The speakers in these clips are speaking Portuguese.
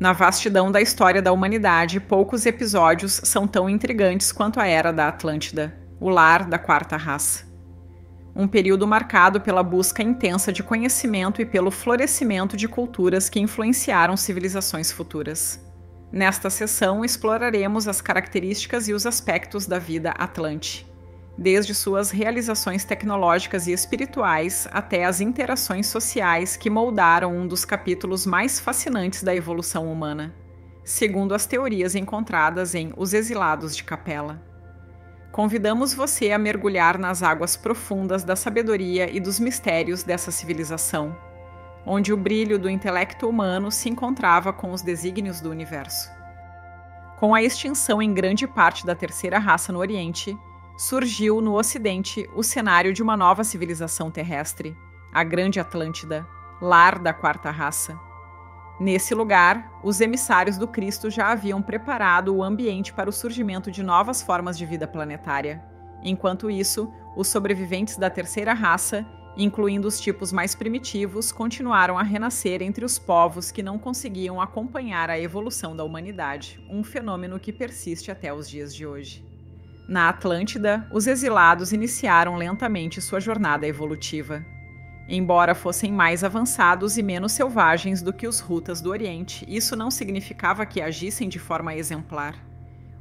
Na vastidão da história da humanidade, poucos episódios são tão intrigantes quanto a Era da Atlântida, o lar da quarta raça. Um período marcado pela busca intensa de conhecimento e pelo florescimento de culturas que influenciaram civilizações futuras. Nesta sessão, exploraremos as características e os aspectos da vida atlante, desde suas realizações tecnológicas e espirituais até as interações sociais que moldaram um dos capítulos mais fascinantes da evolução humana, segundo as teorias encontradas em Os Exilados de Capela. Convidamos você a mergulhar nas águas profundas da sabedoria e dos mistérios dessa civilização, onde o brilho do intelecto humano se encontrava com os desígnios do universo. Com a extinção em grande parte da terceira raça no Oriente, surgiu no Ocidente o cenário de uma nova civilização terrestre, a Grande Atlântida, lar da quarta raça. Nesse lugar, os emissários do Cristo já haviam preparado o ambiente para o surgimento de novas formas de vida planetária. Enquanto isso, os sobreviventes da terceira raça, incluindo os tipos mais primitivos, continuaram a renascer entre os povos que não conseguiam acompanhar a evolução da humanidade, um fenômeno que persiste até os dias de hoje. Na Atlântida, os exilados iniciaram lentamente sua jornada evolutiva. Embora fossem mais avançados e menos selvagens do que os Rutas do Oriente, isso não significava que agissem de forma exemplar.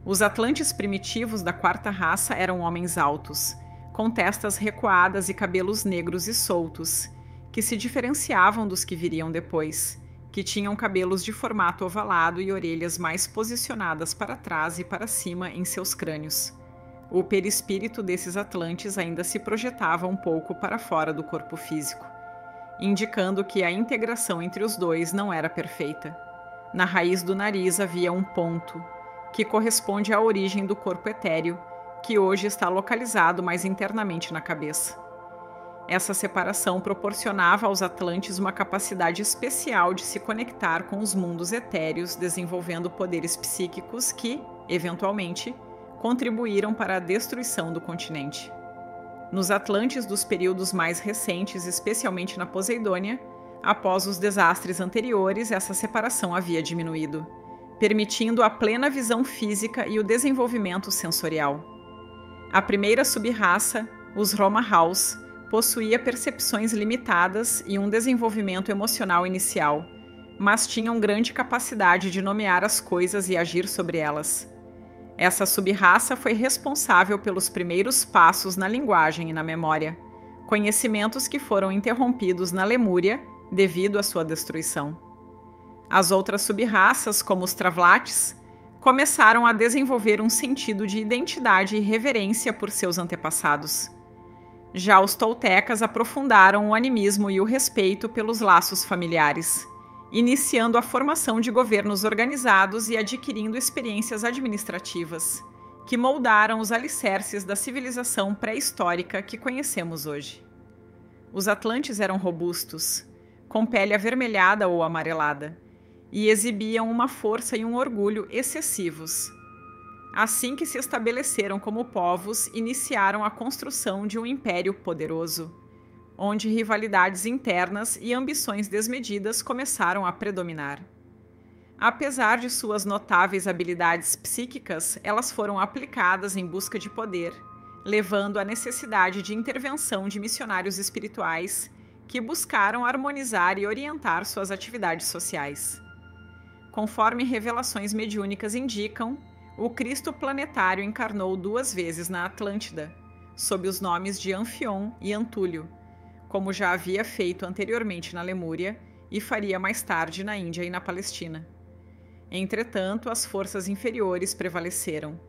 Os atlantes primitivos da quarta raça eram homens altos, com testas recuadas e cabelos negros e soltos, que se diferenciavam dos que viriam depois, que tinham cabelos de formato ovalado e orelhas mais posicionadas para trás e para cima em seus crânios. O perispírito desses atlantes ainda se projetava um pouco para fora do corpo físico, indicando que a integração entre os dois não era perfeita. Na raiz do nariz havia um ponto, que corresponde à origem do corpo etéreo, que hoje está localizado mais internamente na cabeça. Essa separação proporcionava aos atlantes uma capacidade especial de se conectar com os mundos etéreos, desenvolvendo poderes psíquicos que, eventualmente, contribuíram para a destruição do continente. Nos atlantes dos períodos mais recentes, especialmente na Poseidônia, após os desastres anteriores, essa separação havia diminuído, permitindo a plena visão física e o desenvolvimento sensorial. A primeira subraça, os Romahaus, possuía percepções limitadas e um desenvolvimento emocional inicial, mas tinham grande capacidade de nomear as coisas e agir sobre elas. Essa subraça foi responsável pelos primeiros passos na linguagem e na memória, conhecimentos que foram interrompidos na Lemúria devido à sua destruição. As outras subraças, como os Travlates, começaram a desenvolver um sentido de identidade e reverência por seus antepassados. Já os Toltecas aprofundaram o animismo e o respeito pelos laços familiares, iniciando a formação de governos organizados e adquirindo experiências administrativas, que moldaram os alicerces da civilização pré-histórica que conhecemos hoje. Os atlantes eram robustos, com pele avermelhada ou amarelada, e exibiam uma força e um orgulho excessivos. Assim que se estabeleceram como povos, iniciaram a construção de um império poderoso, onde rivalidades internas e ambições desmedidas começaram a predominar. Apesar de suas notáveis habilidades psíquicas, elas foram aplicadas em busca de poder, levando à necessidade de intervenção de missionários espirituais que buscaram harmonizar e orientar suas atividades sociais. Conforme revelações mediúnicas indicam, o Cristo planetário encarnou 2 vezes na Atlântida, sob os nomes de Anfion e Antúlio, como já havia feito anteriormente na Lemúria e faria mais tarde na Índia e na Palestina. Entretanto, as forças inferiores prevaleceram,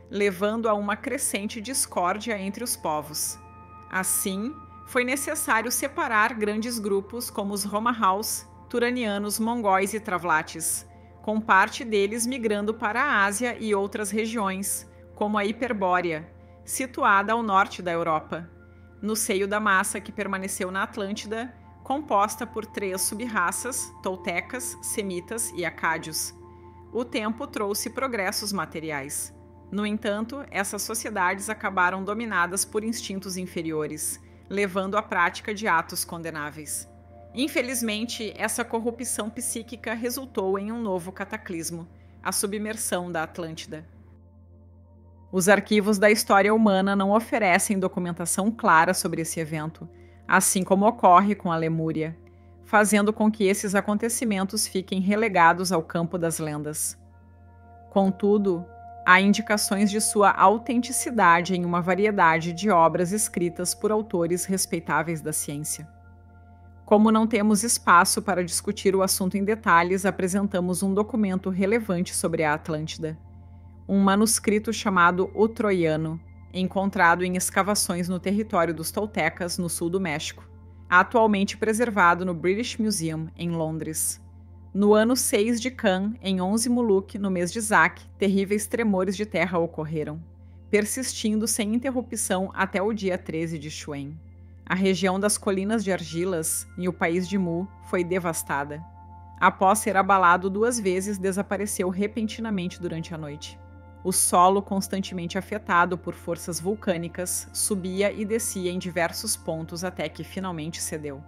levando a uma crescente discórdia entre os povos. Assim, foi necessário separar grandes grupos como os Romahaus, Turanianos, Mongóis e Travlates, com parte deles migrando para a Ásia e outras regiões, como a Hiperbórea, situada ao norte da Europa, no seio da massa que permaneceu na Atlântida, composta por 3 subraças, toltecas, semitas e acádios. O tempo trouxe progressos materiais. No entanto, essas sociedades acabaram dominadas por instintos inferiores, levando à prática de atos condenáveis. Infelizmente, essa corrupção psíquica resultou em um novo cataclismo, a submersão da Atlântida. Os arquivos da história humana não oferecem documentação clara sobre esse evento, assim como ocorre com a Lemúria, fazendo com que esses acontecimentos fiquem relegados ao campo das lendas. Contudo, há indicações de sua autenticidade em uma variedade de obras escritas por autores respeitáveis da ciência. Como não temos espaço para discutir o assunto em detalhes, apresentamos um documento relevante sobre a Atlântida. Um manuscrito chamado O Troiano, encontrado em escavações no território dos toltecas, no sul do México, atualmente preservado no British Museum, em Londres. No ano 6 de Can, em 11 Muluk, no mês de Zac, terríveis tremores de terra ocorreram, persistindo sem interrupção até o dia 13 de Xuen. A região das Colinas de Argilas, e o país de Mu, foi devastada. Após ser abalado 2 vezes, desapareceu repentinamente durante a noite. O solo, constantemente afetado por forças vulcânicas, subia e descia em diversos pontos até que finalmente cedeu.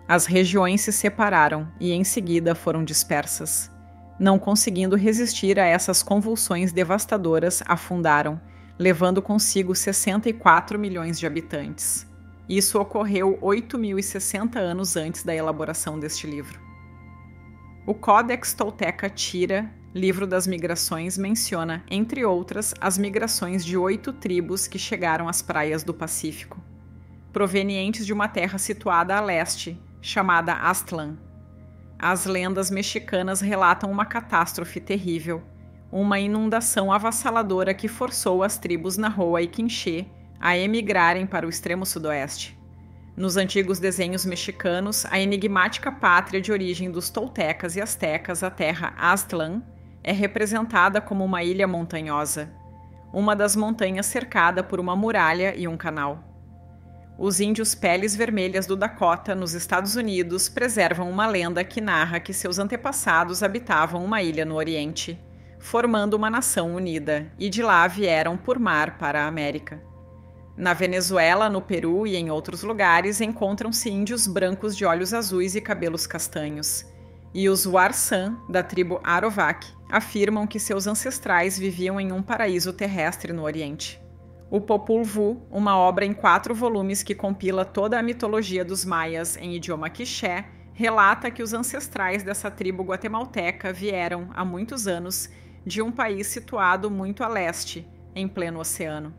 As regiões se separaram e em seguida foram dispersas. Não conseguindo resistir a essas convulsões devastadoras, afundaram, levando consigo 64 milhões de habitantes. Isso ocorreu 8.060 anos antes da elaboração deste livro. O Codex Tolteca Tira, Livro das Migrações, menciona, entre outras, as migrações de 8 tribos que chegaram às praias do Pacífico, provenientes de uma terra situada a leste, chamada Aztlán. As lendas mexicanas relatam uma catástrofe terrível, uma inundação avassaladora que forçou as tribos Nahoa e Quinché a emigrarem para o extremo sudoeste. Nos antigos desenhos mexicanos, a enigmática pátria de origem dos toltecas e astecas, a terra Aztlán, é representada como uma ilha montanhosa, uma das montanhas cercada por uma muralha e um canal. Os índios Peles Vermelhas do Dakota, nos Estados Unidos, preservam uma lenda que narra que seus antepassados habitavam uma ilha no Oriente, formando uma nação unida, e de lá vieram por mar para a América. Na Venezuela, no Peru e em outros lugares encontram-se índios brancos de olhos azuis e cabelos castanhos. E os Warsan, da tribo Arovac, afirmam que seus ancestrais viviam em um paraíso terrestre no Oriente. O Popol Vuh, uma obra em 4 volumes que compila toda a mitologia dos maias em idioma quiché, relata que os ancestrais dessa tribo guatemalteca vieram, há muitos anos, de um país situado muito a leste, em pleno oceano.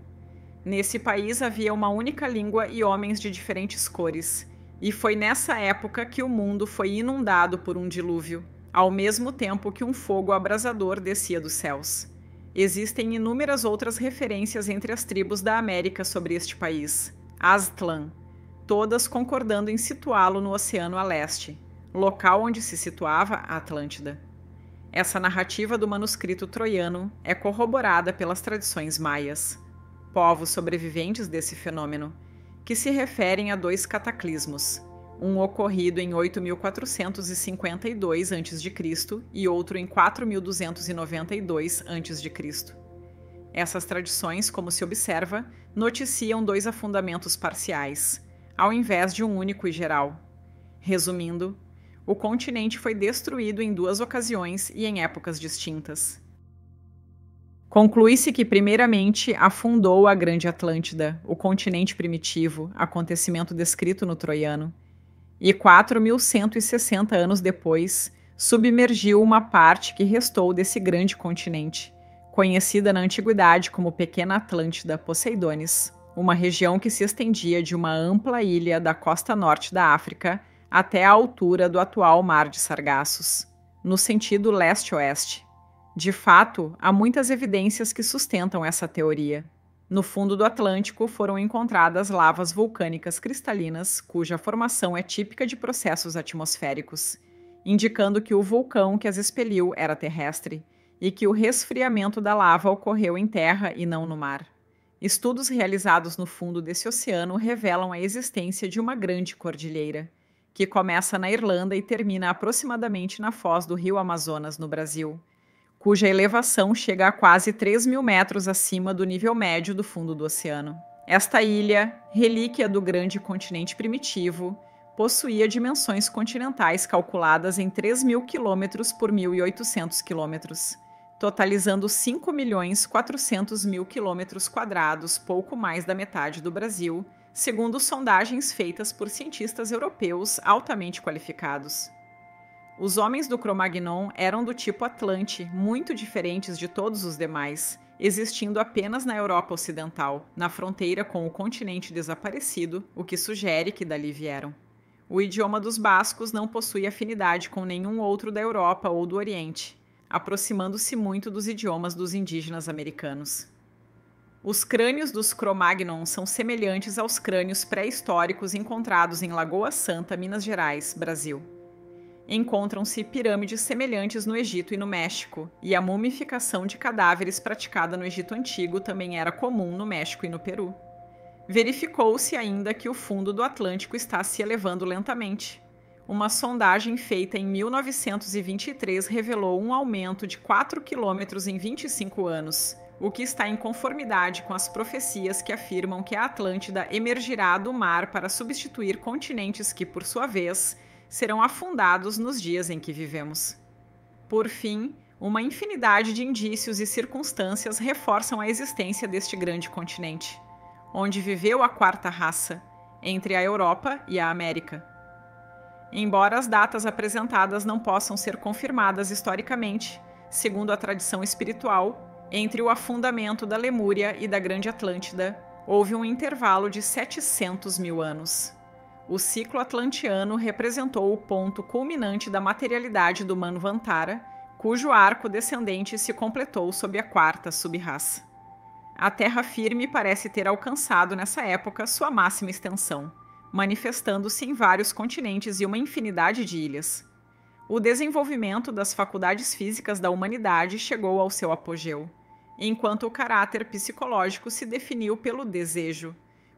Nesse país havia uma única língua e homens de diferentes cores, e foi nessa época que o mundo foi inundado por um dilúvio, ao mesmo tempo que um fogo abrasador descia dos céus. Existem inúmeras outras referências entre as tribos da América sobre este país, Aztlán, todas concordando em situá-lo no Oceano a Leste, local onde se situava a Atlântida. Essa narrativa do manuscrito troiano é corroborada pelas tradições maias, povos sobreviventes desse fenômeno, que se referem a 2 cataclismos, um ocorrido em 8.452 a.C. e outro em 4.292 a.C. Essas tradições, como se observa, noticiam 2 afundamentos parciais, ao invés de um único e geral. Resumindo, o continente foi destruído em 2 ocasiões e em épocas distintas. Conclui-se que, primeiramente, afundou a Grande Atlântida, o continente primitivo, acontecimento descrito no Troiano, e 4.160 anos depois, submergiu uma parte que restou desse grande continente, conhecida na antiguidade como Pequena Atlântida Poseidonis, uma região que se estendia de uma ampla ilha da costa norte da África até a altura do atual Mar de Sargassos, no sentido leste-oeste. De fato, há muitas evidências que sustentam essa teoria. No fundo do Atlântico foram encontradas lavas vulcânicas cristalinas, cuja formação é típica de processos atmosféricos, indicando que o vulcão que as expeliu era terrestre e que o resfriamento da lava ocorreu em terra e não no mar. Estudos realizados no fundo desse oceano revelam a existência de uma grande cordilheira, que começa na Irlanda e termina aproximadamente na foz do rio Amazonas, no Brasil, cuja elevação chega a quase 3.000 metros acima do nível médio do fundo do oceano. Esta ilha, relíquia do grande continente primitivo, possuía dimensões continentais calculadas em 3.000 km por 1.800 km, totalizando 5.400.000 km², pouco mais da metade do Brasil, segundo sondagens feitas por cientistas europeus altamente qualificados. Os homens do Cro-Magnon eram do tipo Atlante, muito diferentes de todos os demais, existindo apenas na Europa Ocidental, na fronteira com o continente desaparecido, o que sugere que dali vieram. O idioma dos bascos não possui afinidade com nenhum outro da Europa ou do Oriente, aproximando-se muito dos idiomas dos indígenas americanos. Os crânios dos Cro-Magnon são semelhantes aos crânios pré-históricos encontrados em Lagoa Santa, Minas Gerais, Brasil. Encontram-se pirâmides semelhantes no Egito e no México, e a mumificação de cadáveres praticada no Egito Antigo também era comum no México e no Peru. Verificou-se ainda que o fundo do Atlântico está se elevando lentamente. Uma sondagem feita em 1923 revelou um aumento de 4 quilômetros em 25 anos, o que está em conformidade com as profecias que afirmam que a Atlântida emergirá do mar para substituir continentes que, por sua vez, serão afundados nos dias em que vivemos. Por fim, uma infinidade de indícios e circunstâncias reforçam a existência deste grande continente, onde viveu a quarta raça, entre a Europa e a América. Embora as datas apresentadas não possam ser confirmadas historicamente, segundo a tradição espiritual, entre o afundamento da Lemúria e da Grande Atlântida, houve um intervalo de 700.000 anos. O ciclo atlantiano representou o ponto culminante da materialidade do Manvantara, cujo arco descendente se completou sob a quarta subraça. A terra firme parece ter alcançado nessa época sua máxima extensão, manifestando-se em vários continentes e uma infinidade de ilhas. O desenvolvimento das faculdades físicas da humanidade chegou ao seu apogeu, enquanto o caráter psicológico se definiu pelo desejo,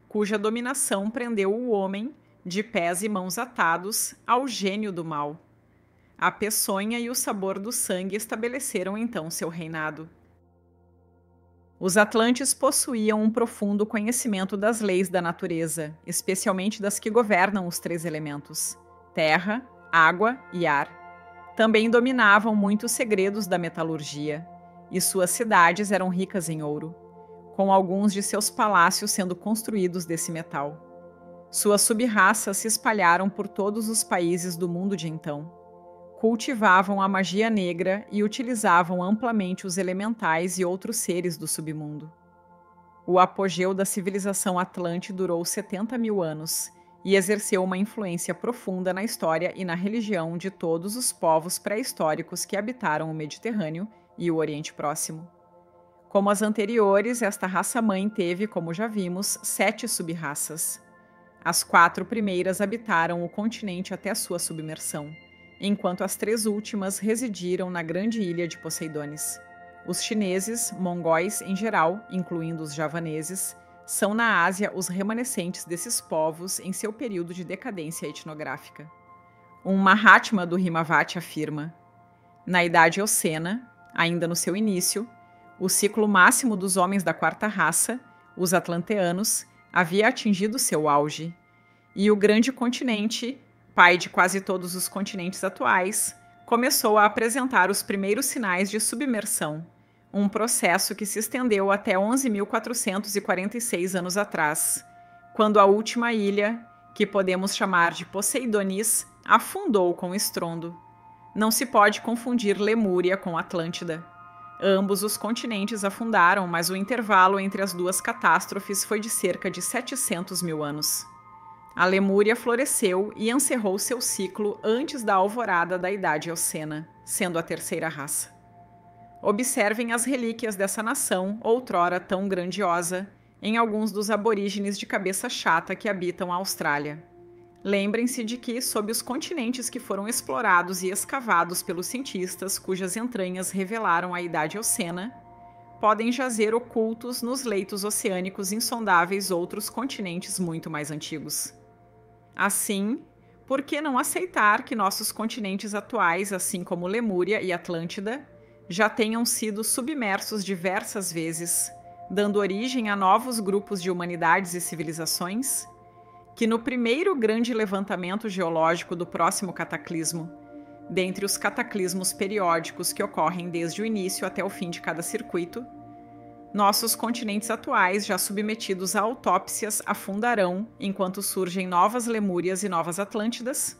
cuja dominação prendeu o homem, de pés e mãos atados, ao gênio do mal. A peçonha e o sabor do sangue estabeleceram então seu reinado. Os atlantes possuíam um profundo conhecimento das leis da natureza, especialmente das que governam os 3 elementos: terra, água e ar. Também dominavam muitos segredos da metalurgia, e suas cidades eram ricas em ouro, com alguns de seus palácios sendo construídos desse metal. Suas subraças se espalharam por todos os países do mundo de então. Cultivavam a magia negra e utilizavam amplamente os elementais e outros seres do submundo. O apogeu da civilização atlante durou 70.000 anos e exerceu uma influência profunda na história e na religião de todos os povos pré-históricos que habitaram o Mediterrâneo e o Oriente Próximo. Como as anteriores, esta raça-mãe teve, como já vimos, 7 subraças. As 4 primeiras habitaram o continente até sua submersão, enquanto as 3 últimas residiram na grande ilha de Poseidones. Os chineses, mongóis em geral, incluindo os javaneses, são na Ásia os remanescentes desses povos em seu período de decadência etnográfica. Um Mahatma do Himavati afirma: na Idade Eocena, ainda no seu início, o ciclo máximo dos homens da quarta raça, os atlanteanos, havia atingido seu auge, e o grande continente, pai de quase todos os continentes atuais, começou a apresentar os primeiros sinais de submersão, um processo que se estendeu até 11.446 anos atrás, quando a última ilha, que podemos chamar de Poseidonis, afundou com estrondo. Não se pode confundir Lemúria com Atlântida. Ambos os continentes afundaram, mas o intervalo entre as 2 catástrofes foi de cerca de 700.000 anos. A Lemúria floresceu e encerrou seu ciclo antes da alvorada da Idade Eocena, sendo a terceira raça. Observem as relíquias dessa nação, outrora tão grandiosa, em alguns dos aborígenes de cabeça chata que habitam a Austrália. Lembrem-se de que, sob os continentes que foram explorados e escavados pelos cientistas cujas entranhas revelaram a Idade Eocena, podem jazer ocultos nos leitos oceânicos insondáveis outros continentes muito mais antigos. Assim, por que não aceitar que nossos continentes atuais, assim como Lemúria e Atlântida, já tenham sido submersos diversas vezes, dando origem a novos grupos de humanidades e civilizações? que no primeiro grande levantamento geológico do próximo cataclismo, dentre os cataclismos periódicos que ocorrem desde o início até o fim de cada circuito, nossos continentes atuais, já submetidos a autópsias, afundarão enquanto surgem novas Lemúrias e novas Atlântidas.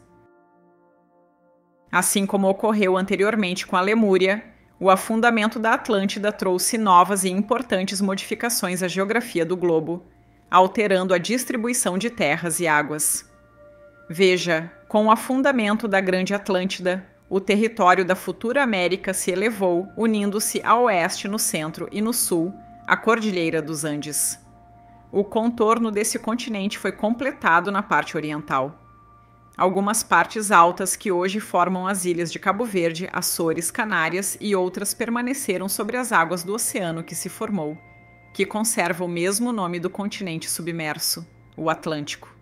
Assim como ocorreu anteriormente com a Lemúria, o afundamento da Atlântida trouxe novas e importantes modificações à geografia do globo, alterando a distribuição de terras e águas. Veja, com o afundamento da Grande Atlântida, o território da futura América se elevou, unindo-se a oeste no centro e no sul, a Cordilheira dos Andes. O contorno desse continente foi completado na parte oriental. Algumas partes altas que hoje formam as ilhas de Cabo Verde, Açores, Canárias e outras permaneceram sobre as águas do oceano que se formou, que conserva o mesmo nome do continente submerso, o Atlântico.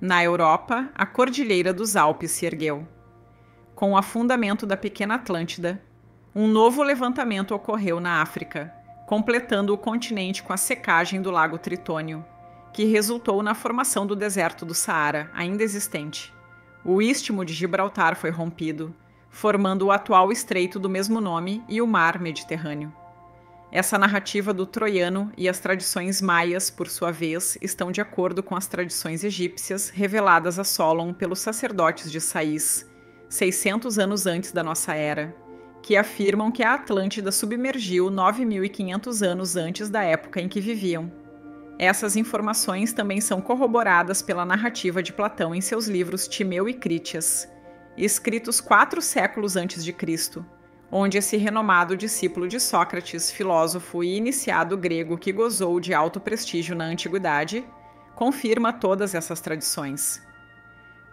Na Europa, a Cordilheira dos Alpes se ergueu. Com o afundamento da pequena Atlântida, um novo levantamento ocorreu na África, completando o continente com a secagem do Lago Tritônio, que resultou na formação do deserto do Saara, ainda existente. O Istmo de Gibraltar foi rompido, formando o atual estreito do mesmo nome e o Mar Mediterrâneo. Essa narrativa do troiano e as tradições maias, por sua vez, estão de acordo com as tradições egípcias reveladas a Solon pelos sacerdotes de Sais, 600 anos antes da nossa era, que afirmam que a Atlântida submergiu 9.500 anos antes da época em que viviam. Essas informações também são corroboradas pela narrativa de Platão em seus livros Timeu e Crítias, escritos 4 séculos antes de Cristo, onde esse renomado discípulo de Sócrates, filósofo e iniciado grego que gozou de alto prestígio na antiguidade, confirma todas essas tradições.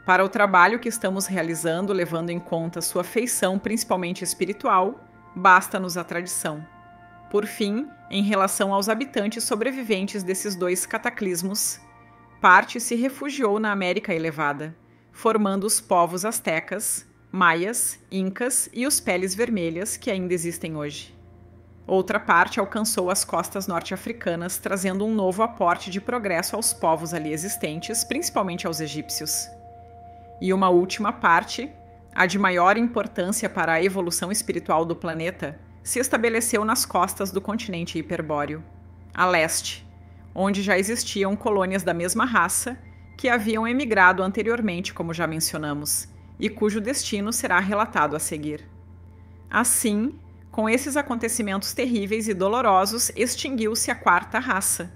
Para o trabalho que estamos realizando, levando em conta sua feição principalmente espiritual, basta-nos a tradição. Por fim, em relação aos habitantes sobreviventes desses 2 cataclismos, parte se refugiou na América Elevada, formando os povos astecas, maias, incas e os peles vermelhas que ainda existem hoje. Outra parte alcançou as costas norte-africanas, trazendo um novo aporte de progresso aos povos ali existentes, principalmente aos egípcios. E uma última parte, a de maior importância para a evolução espiritual do planeta, se estabeleceu nas costas do continente hiperbóreo, a leste, onde já existiam colônias da mesma raça que haviam emigrado anteriormente, como já mencionamos, e cujo destino será relatado a seguir. Assim, com esses acontecimentos terríveis e dolorosos, extinguiu-se a 4ª raça,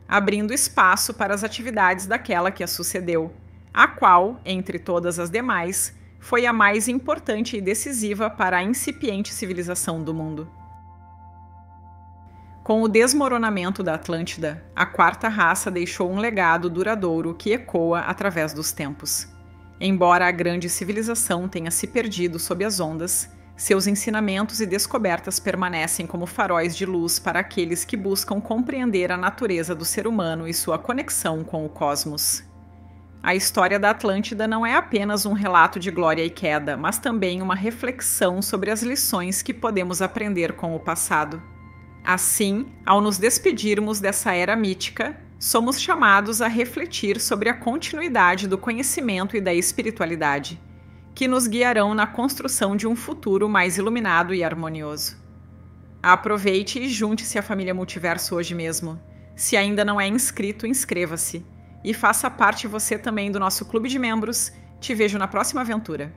abrindo espaço para as atividades daquela que a sucedeu, a qual, entre todas as demais, foi a mais importante e decisiva para a incipiente civilização do mundo. Com o desmoronamento da Atlântida, a 4ª raça deixou um legado duradouro que ecoa através dos tempos. Embora a grande civilização tenha se perdido sob as ondas, seus ensinamentos e descobertas permanecem como faróis de luz para aqueles que buscam compreender a natureza do ser humano e sua conexão com o cosmos. A história da Atlântida não é apenas um relato de glória e queda, mas também uma reflexão sobre as lições que podemos aprender com o passado. Assim, ao nos despedirmos dessa era mítica, somos chamados a refletir sobre a continuidade do conhecimento e da espiritualidade, que nos guiarão na construção de um futuro mais iluminado e harmonioso. Aproveite e junte-se à família Multiverso hoje mesmo. Se ainda não é inscrito, inscreva-se. E faça parte você também do nosso clube de membros. Te vejo na próxima aventura.